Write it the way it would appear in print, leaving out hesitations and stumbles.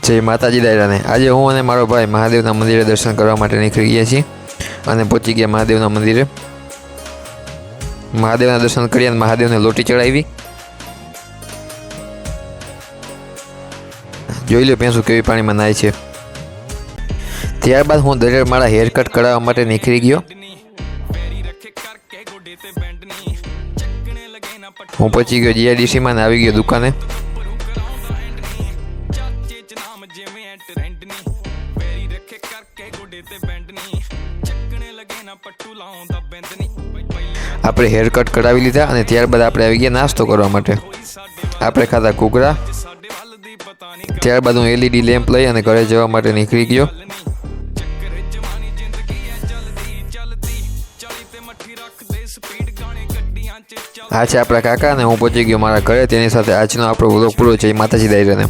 જય માતાજી દાયરાને આજે હું અને મારો ભાઈ મહાદેવના મંદિરે દર્શન કરવા માટે નીકળી ગયા છીએ અને પહોંચી ગયા મહાદેવના મંદિરે। મહાદેવના દર્શન કરી અને મહાદેવને લોટી ચડાવી। જોઈ લો ભેંસું કેવી પાણીમાં નાય છે। ત્યારબાદ હું દરેક મારા હેર કટ કરાવવા માટે નીકળી ગયો। હું પહોંચી ગયો જીઆઈડીસીમાં અને આવી ગયો દુકાને। આપણે હેર કટ કરાવી લીધા અને ત્યારબાદ આપણે આવી ગયા નાસ્તો કરવા માટે। આપણે ખાધા ઘૂઘરા। ત્યારબાદ હું એલઈડી લેમ્પ લઈ અને ઘરે જવા માટે નીકળી ગયો। આ છે આપણા કાકા અને હું પહોંચી ગયો મારા ઘરે। તેની સાથે આજનો આપણો વ્લોગ પૂરો છે। માતાજી દાયરાને।